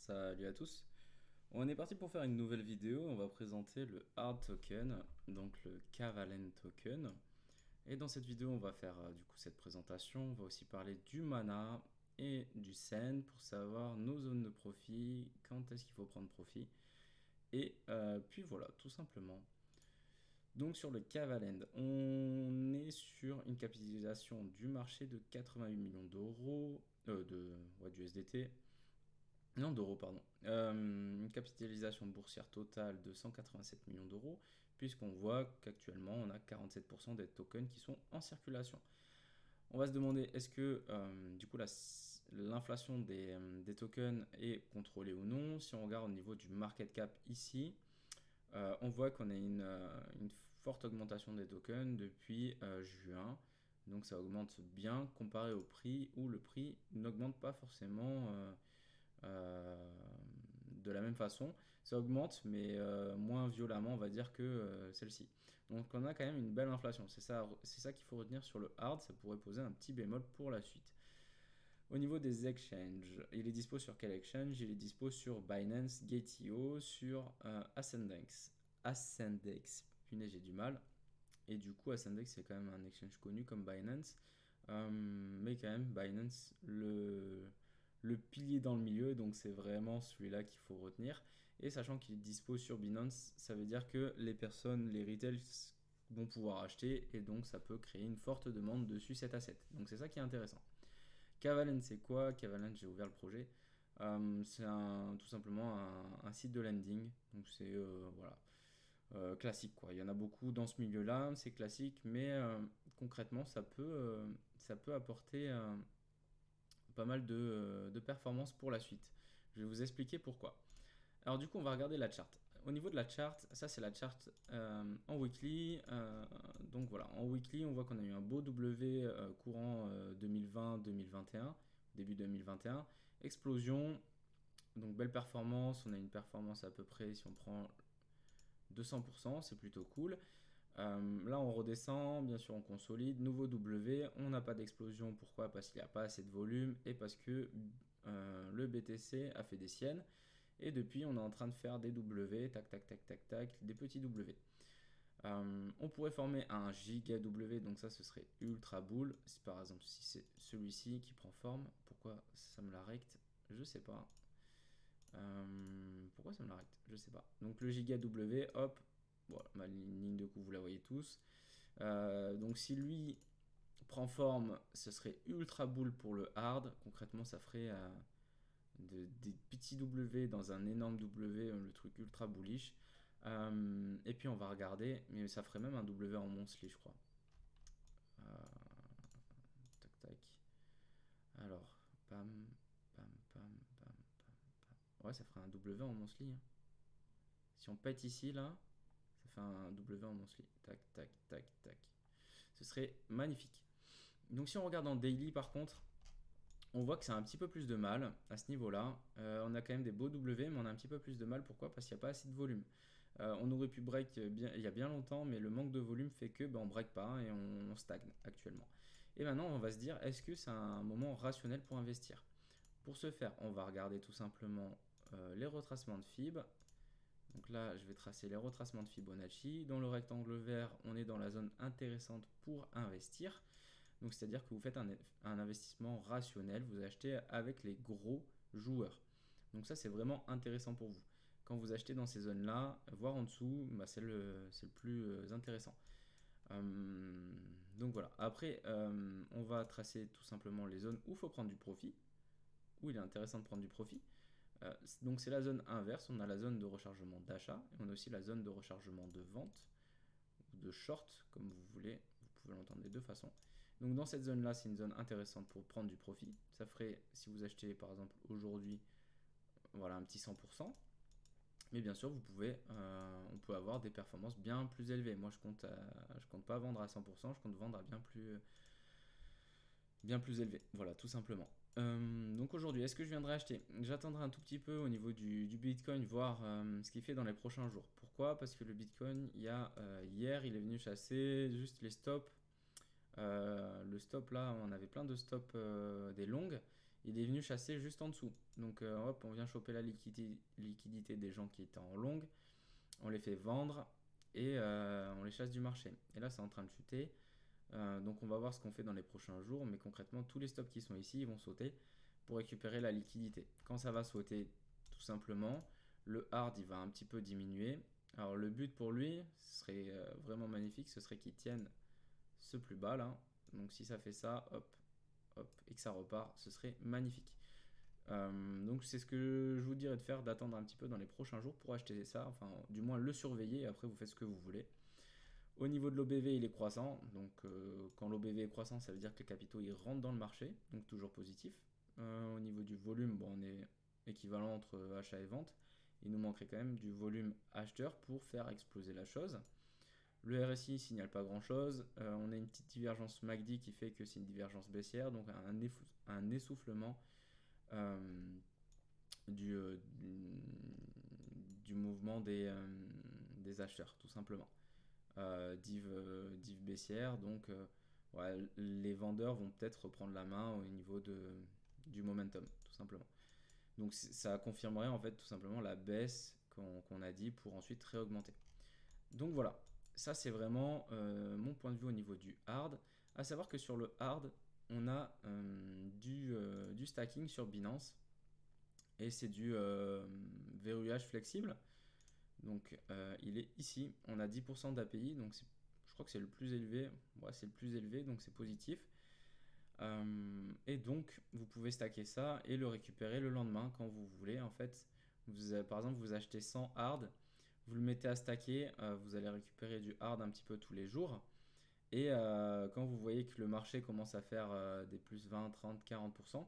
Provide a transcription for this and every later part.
Salut à tous. On est parti pour faire une nouvelle vidéo. On va présenter le hard token, donc le Kavalen token. Et dans cette vidéo, on va faire du coup cette présentation. On va aussi parler du mana et du sen pour savoir nos zones de profit, quand est-ce qu'il faut prendre profit. Et puis voilà, tout simplement. Donc sur le Kavalen, on est sur une capitalisation du marché de 88 millions d'euros, du SDT. Non, d'euros, pardon. Une capitalisation boursière totale de 187 millions d'euros, puisqu'on voit qu'actuellement, on a 47% des tokens qui sont en circulation. On va se demander, est-ce que du coup l'inflation des tokens est contrôlée ou non? Si on regarde au niveau du market cap ici, on voit qu'on a une forte augmentation des tokens depuis juin. Donc ça augmente bien comparé au prix, où le prix n'augmente pas forcément euh, de la même façon. Ça augmente, mais moins violemment, on va dire, que celle-ci. Donc on a quand même une belle inflation. C'est ça qu'il faut retenir sur le hard. Ça pourrait poser un petit bémol pour la suite. Au niveau des exchanges, il est dispo sur quel exchange? Il est dispo sur Binance, Gate.io, sur Ascendex. Ascendex, punaise, j'ai du mal. Et du coup, Ascendex, c'est quand même un exchange connu comme Binance. Mais quand même, Binance, le pilier dans le milieu, donc c'est vraiment celui-là qu'il faut retenir. Et sachant qu'il est dispo sur Binance, ça veut dire que les personnes, les retails vont pouvoir acheter et donc ça peut créer une forte demande dessus cet asset. Donc c'est ça qui est intéressant. Kavalen, c'est quoi? Kavalen, j'ai ouvert le projet. C'est tout simplement un site de landing. Donc c'est voilà, classique quoi. Il y en a beaucoup dans ce milieu-là, c'est classique, mais concrètement ça peut apporter pas mal de performances pour la suite. Je vais vous expliquer pourquoi. Alors du coup, on va regarder la charte. Au niveau de la charte, ça c'est la charte en weekly. Donc voilà, en weekly, on voit qu'on a eu un beau W courant 2020-2021, début 2021. Explosion, donc belle performance. On a une performance à peu près, si on prend 200%, c'est plutôt cool. Là, on redescend, bien sûr, on consolide. Nouveau W, on n'a pas d'explosion. Pourquoi? Parce qu'il n'y a pas assez de volume et parce que le BTC a fait des siennes. Et depuis, on est en train de faire des W, tac, tac, tac, tac, tac, des petits W. On pourrait former un giga W, donc ça, ce serait ultra bull. Si par exemple, si c'est celui-ci qui prend forme, pourquoi ça me l'arrête? Je sais pas. Pourquoi ça me l'arrête? Je sais pas. Donc le giga W, hop, voilà, ma ligne de coup, vous la voyez tous. Donc si lui prend forme, ce serait ultra bull pour le hard. Concrètement, ça ferait des petits W dans un énorme W, le truc ultra bullish. Et puis on va regarder, mais ça ferait même un W en monthly, je crois. Euh, tac tac. Alors, pam, pam, pam, pam, pam, pam. Ouais, ça ferait un W en monthly, hein. Si on pète ici, là, ça fait un W en monthly. Tac, tac, tac, tac. Ce serait magnifique. Donc si on regarde en daily, par contre, on voit que c'est un petit peu plus de mal à ce niveau-là. On a quand même des beaux W, mais on a un petit peu plus de mal. Pourquoi? Parce qu'il n'y a pas assez de volume. On aurait pu break il y a bien longtemps, mais le manque de volume fait que on break pas et on stagne actuellement. Et maintenant, on va se dire, est-ce que c'est un moment rationnel pour investir? Pour ce faire, on va regarder tout simplement les retracements de FIB. Donc là, je vais tracer les retracements de Fibonacci. Dans le rectangle vert, on est dans la zone intéressante pour investir. Donc c'est-à-dire que vous faites un investissement rationnel, vous achetez avec les gros joueurs. Donc ça c'est vraiment intéressant pour vous. Quand vous achetez dans ces zones-là, voire en dessous, bah, c'est le plus intéressant. Donc voilà. Après, on va tracer tout simplement les zones où il faut prendre du profit, où il est intéressant de prendre du profit. Donc c'est la zone inverse, on a la zone de rechargement d'achat, et on a aussi la zone de rechargement de vente, ou de short, comme vous voulez, vous pouvez l'entendre des deux façons. Donc dans cette zone-là, c'est une zone intéressante pour prendre du profit. Ça ferait, si vous achetez par exemple aujourd'hui, voilà, un petit 100%. Mais bien sûr, on peut avoir des performances bien plus élevées. Moi, je compte pas vendre à 100%, je compte vendre à bien plus élevé. Voilà, tout simplement. Donc aujourd'hui, est-ce que je viendrai acheter? J'attendrai un tout petit peu au niveau du Bitcoin, voir ce qu'il fait dans les prochains jours. Pourquoi? Parce que le Bitcoin, hier, il est venu chasser juste les stops. Le stop là, on avait plein de stops des longues. il est venu chasser juste en dessous. Donc hop, on vient choper la liquidité des gens qui étaient en longue, on les fait vendre et on les chasse du marché. Et là, c'est en train de chuter. Donc on va voir ce qu'on fait dans les prochains jours, mais concrètement, tous les stops qui sont ici, ils vont sauter pour récupérer la liquidité. Quand ça va sauter, tout simplement, le hard, il va un petit peu diminuer. Alors le but pour lui, ce serait vraiment magnifique, ce serait qu'il tienne ce plus bas là. Donc si ça fait ça, hop, hop, et que ça repart, ce serait magnifique. Donc c'est ce que je vous dirais de faire, d'attendre un petit peu dans les prochains jours pour acheter ça, enfin du moins le surveiller, et après vous faites ce que vous voulez. Au niveau de l'OBV, il est croissant, donc quand l'OBV est croissant, ça veut dire que les capitaux ils rentrent dans le marché, donc toujours positif. Au niveau du volume, bon, on est équivalent entre achat et vente. Il nous manquerait quand même du volume acheteur pour faire exploser la chose. Le RSI signale pas grand chose. On a une petite divergence MACD qui fait que c'est une divergence baissière, donc un essoufflement euh, du mouvement des acheteurs, tout simplement. Div baissière, donc ouais, les vendeurs vont peut-être reprendre la main au niveau du momentum, tout simplement. Donc ça confirmerait en fait tout simplement la baisse qu'on a dit pour ensuite réaugmenter. Donc voilà, ça c'est vraiment mon point de vue au niveau du hard. À savoir que sur le hard, on a du stacking sur Binance et c'est du verrouillage flexible. Donc il est ici, on a 10% d'API, donc je crois que c'est le plus élevé. Ouais, c'est le plus élevé, donc c'est positif. Et donc vous pouvez stacker ça et le récupérer le lendemain quand vous voulez. En fait, par exemple, vous achetez 100 hard, vous le mettez à stacker, vous allez récupérer du hard un petit peu tous les jours. Et quand vous voyez que le marché commence à faire des plus 20, 30, 40%,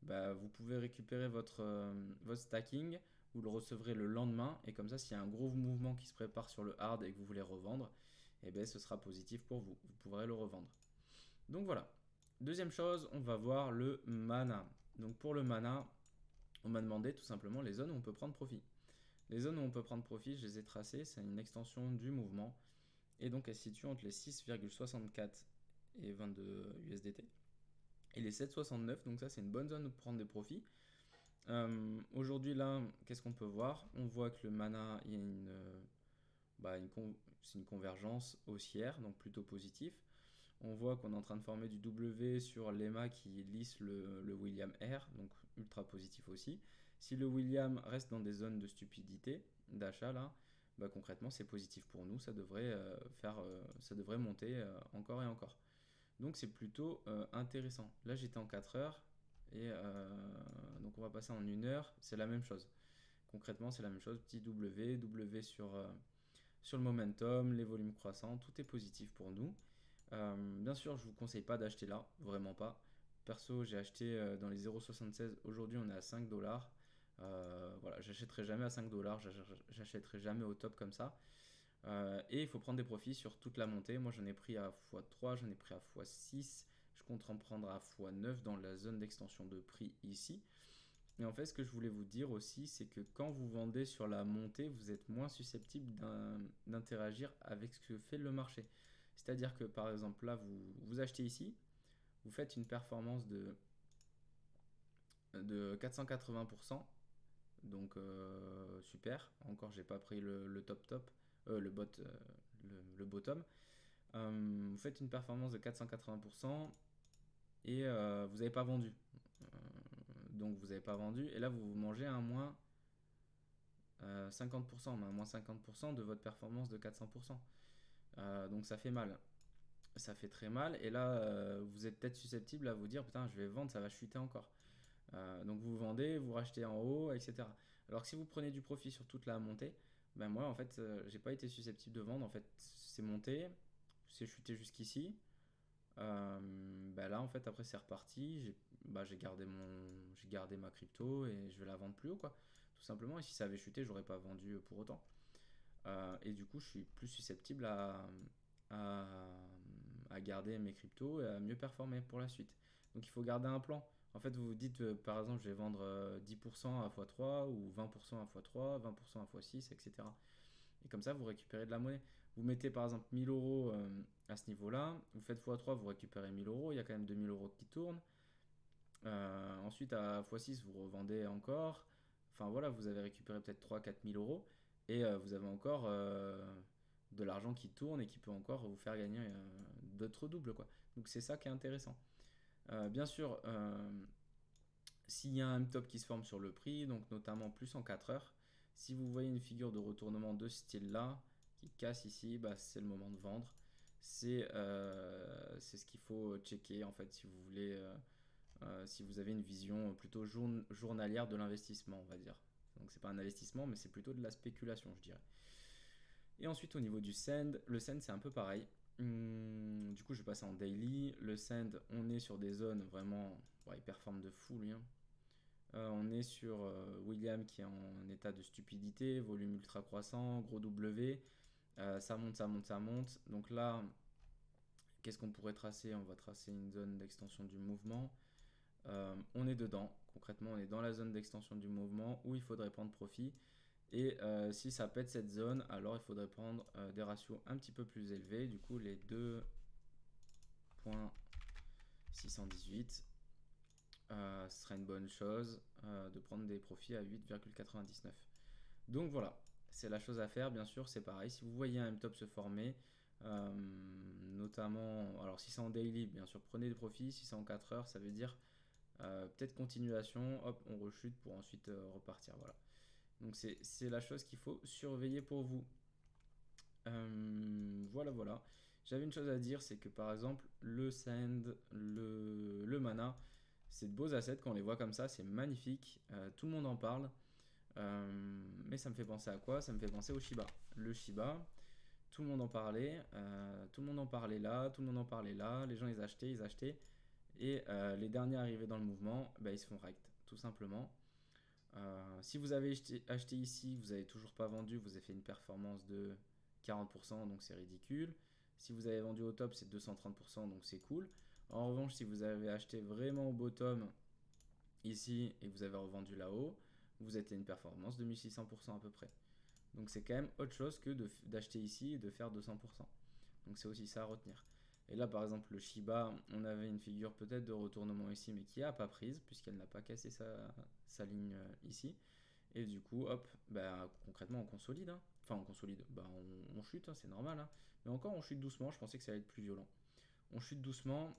bah, vous pouvez récupérer votre stacking, vous le recevrez le lendemain, et comme ça, s'il y a un gros mouvement qui se prépare sur le hard et que vous voulez revendre, eh ben, ce sera positif pour vous, vous pourrez le revendre. Donc voilà. Deuxième chose, on va voir le mana. Donc pour le mana, on m'a demandé tout simplement les zones où on peut prendre profit. Les zones où on peut prendre profit, je les ai tracées, c'est une extension du mouvement. Et donc elle se situe entre les 6,64 et 22 USDT. Et les 7,69, donc ça c'est une bonne zone pour prendre des profits. Aujourd'hui là, qu'est-ce qu'on peut voir? On voit que le mana, il y a c'est une convergence haussière, donc plutôt positif. On voit qu'on est en train de former du W sur l'EMA qui lisse le William R, donc ultra positif aussi. Si le William reste dans des zones de stupidité, d'achat là, bah concrètement c'est positif pour nous, ça devrait, ça devrait monter encore et encore. Donc c'est plutôt intéressant. Là j'étais en 4 heures et donc on va passer en 1 heure, c'est la même chose. Concrètement c'est la même chose, petit W sur le momentum, les volumes croissants, tout est positif pour nous. Bien sûr, je vous conseille pas d'acheter là, vraiment pas. Perso, j'ai acheté dans les 0,76. Aujourd'hui, on est à 5 dollars. Voilà, j'achèterai jamais à 5 dollars. J'achèterai jamais au top comme ça. Et il faut prendre des profits sur toute la montée. Moi, j'en ai pris à x3, j'en ai pris à x6. Je compte en prendre à x9 dans la zone d'extension de prix ici. Et en fait, ce que je voulais vous dire aussi, c'est que quand vous vendez sur la montée, vous êtes moins susceptible d'interagir avec ce que fait le marché. C'est-à-dire que par exemple là, vous achetez ici, vous faites une performance de 480%, donc super. Encore, j'ai pas pris le top, le bottom. Vous faites une performance de 480% et vous n'avez pas vendu. Donc vous n'avez pas vendu et là vous mangez un moins 50%, mais un moins 50% de votre performance de 400%. Donc ça fait mal. Ça fait très mal et là vous êtes peut-être susceptible à vous dire putain je vais vendre, ça va chuter encore. Donc vous vendez, vous rachetez en haut, etc. Alors que si vous prenez du profit sur toute la montée, ben moi en fait j'ai pas été susceptible de vendre, en fait c'est monté, c'est chuté jusqu'ici. Ben là en fait après c'est reparti, j'ai gardé ma crypto et je vais la vendre plus haut quoi, tout simplement. Et si ça avait chuté j'aurais pas vendu pour autant. Et du coup je suis plus susceptible à, à garder mes cryptos et à mieux performer pour la suite. Donc il faut garder un plan. En fait, vous vous dites, par exemple, je vais vendre 10% à x3 ou 20% à x3, 20% à x6, etc. Et comme ça, vous récupérez de la monnaie. Vous mettez par exemple 1000 euros à ce niveau-là, vous faites x3, vous récupérez 1000 euros, il y a quand même 2000 euros qui tournent. Ensuite, à x6, vous revendez encore. Enfin voilà, vous avez récupéré peut-être 3 000 à 4 000 euros et vous avez encore de l'argent qui tourne et qui peut encore vous faire gagner d'autres doubles, quoi. Donc c'est ça qui est intéressant. Bien sûr, s'il y a un top qui se forme sur le prix, donc notamment plus en 4 heures, si vous voyez une figure de retournement de ce style-là qui casse ici, bah, c'est le moment de vendre. C'est ce qu'il faut checker en fait si vous voulez, si vous avez une vision plutôt journalière de l'investissement, on va dire. Donc c'est pas un investissement, mais c'est plutôt de la spéculation, je dirais. Et ensuite au niveau du send, le send c'est un peu pareil. Du coup je vais passer en daily. Le send, on est sur des zones vraiment, ouais, il performe de fou lui, hein. On est sur William qui est en état de stupidité, volume ultra croissant, gros W. Ça monte, ça monte, ça monte. Donc là, qu'est-ce qu'on pourrait tracer? On va tracer une zone d'extension du mouvement. On est dedans. Concrètement, on est dans la zone d'extension du mouvement où il faudrait prendre profit. Et si ça pète cette zone, alors il faudrait prendre des ratios un petit peu plus élevés. Du coup, les 2,618. Ce serait une bonne chose de prendre des profits à 8,99. Donc voilà, c'est la chose à faire, bien sûr, c'est pareil. Si vous voyez un M-top se former, notamment, alors si c'est en daily, bien sûr, prenez des profits. Si c'est en 4 heures, ça veut dire peut-être continuation, hop, on rechute pour ensuite repartir. Voilà. Donc c'est la chose qu'il faut surveiller pour vous. Voilà, voilà. J'avais une chose à dire, c'est que par exemple, le sand, le mana, c'est de beaux assets quand on les voit comme ça, c'est magnifique. Tout le monde en parle. Mais ça me fait penser à quoi? Ça me fait penser au Shiba. Le Shiba, tout le monde en parlait. Tout le monde en parlait là, tout le monde en parlait là. Les gens ils achetaient, ils achetaient. Et les derniers arrivés dans le mouvement, bah, ils se font rect, tout simplement. Si vous avez acheté ici, vous n'avez toujours pas vendu, vous avez fait une performance de 40%, donc c'est ridicule. Si vous avez vendu au top, c'est 230%, donc c'est cool. En revanche, si vous avez acheté vraiment au bottom ici et vous avez revendu là-haut, vous êtes à une performance de 1600% à peu près. Donc c'est quand même autre chose que d'acheter ici et de faire 200%. Donc c'est aussi ça à retenir. Et là par exemple le Shiba, on avait une figure peut-être de retournement ici mais qui n'a pas prise puisqu'elle n'a pas cassé sa ligne ici. Et du coup hop, bah, concrètement on consolide, hein. Enfin on consolide, bah, on chute, hein, c'est normal, hein. Mais encore on chute doucement, je pensais que ça allait être plus violent. On chute doucement,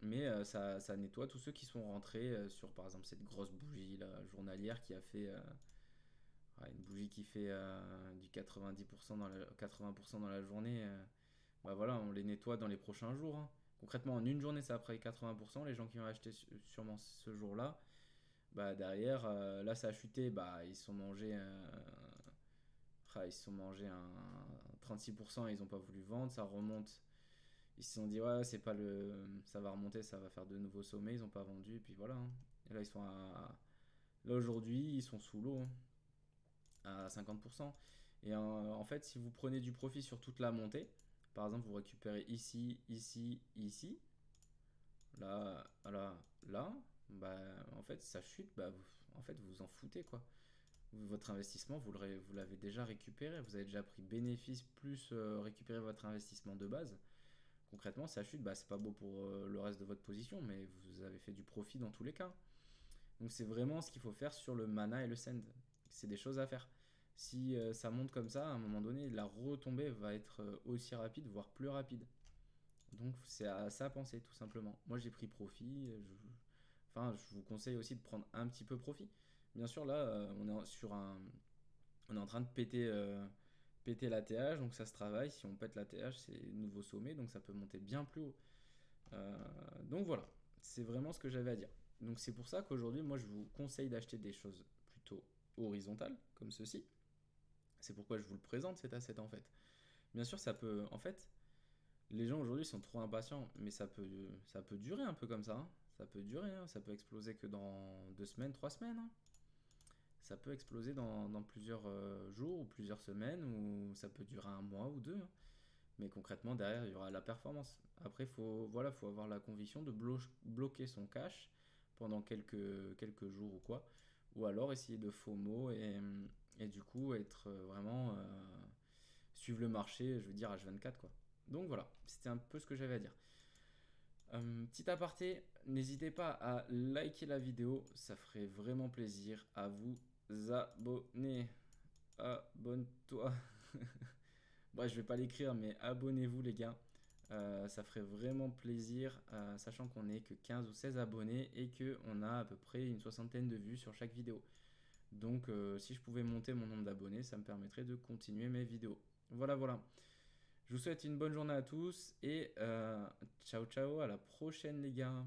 mais ça nettoie tous ceux qui sont rentrés sur par exemple cette grosse bougie là, journalière qui a fait ouais, une bougie qui fait du 90% dans 80% dans la journée. Bah voilà, on les nettoie dans les prochains jours, hein. Concrètement, en une journée, ça a pris 80%. Les gens qui ont acheté sûrement ce jour-là, bah derrière, là ça a chuté, bah ils se sont mangés, ils se sont mangés un 36%, ils n'ont pas voulu vendre, ça remonte. Ils se sont dit ouais, c'est pas le, ça va remonter, ça va faire de nouveaux sommets, ils n'ont pas vendu, et puis voilà, hein. Et là ils sont là aujourd'hui, ils sont sous l'eau, hein, à 50%. Et en fait, si vous prenez du profit sur toute la montée, par exemple, vous récupérez ici, ici, ici, là, là, là, bah, en fait, ça chute, bah, en fait, vous vous en foutez, quoi. Votre investissement, vous l'avez déjà récupéré, vous avez déjà pris bénéfice plus récupérer votre investissement de base. Concrètement, ça chute, bah, c'est pas beau pour le reste de votre position, mais vous avez fait du profit dans tous les cas. Donc c'est vraiment ce qu'il faut faire sur le mana et le send. C'est des choses à faire. Si ça monte comme ça, à un moment donné, la retombée va être aussi rapide, voire plus rapide. Donc c'est à ça à penser, tout simplement. Moi j'ai pris profit. Enfin, je vous conseille aussi de prendre un petit peu profit. Bien sûr, là, on est en train de péter l'ATH, donc ça se travaille. Si on pète l'ATH, c'est nouveau sommet, donc ça peut monter bien plus haut. Donc voilà, c'est vraiment ce que j'avais à dire. Donc c'est pour ça qu'aujourd'hui, moi, je vous conseille d'acheter des choses plutôt horizontales, comme ceci. C'est pourquoi je vous le présente, cet asset, en fait. Bien sûr, ça peut... En fait, les gens aujourd'hui sont trop impatients, mais ça peut durer un peu comme ça, hein. Ça peut durer, hein. Ça peut exploser que dans 2 semaines, 3 semaines, hein. Ça peut exploser dans plusieurs jours ou plusieurs semaines, ou ça peut durer un mois ou deux, hein. Mais concrètement, derrière, il y aura la performance. Après, faut avoir la conviction de bloquer son cash pendant quelques jours ou quoi. Ou alors essayer de FOMO et du coup être vraiment suivre le marché, je veux dire H24 quoi. Donc voilà, c'était un peu ce que j'avais à dire. Petit aparté, n'hésitez pas à liker la vidéo, ça ferait vraiment plaisir. À vous abonner. Abonne-toi. Bref, je vais pas l'écrire, mais abonnez-vous les gars. Ça ferait vraiment plaisir, sachant qu'on n'est que 15 ou 16 abonnés et qu'on a à peu près une soixantaine de vues sur chaque vidéo. Donc si je pouvais monter mon nombre d'abonnés, ça me permettrait de continuer mes vidéos. Voilà, voilà. Je vous souhaite une bonne journée à tous et ciao ciao, à la prochaine les gars.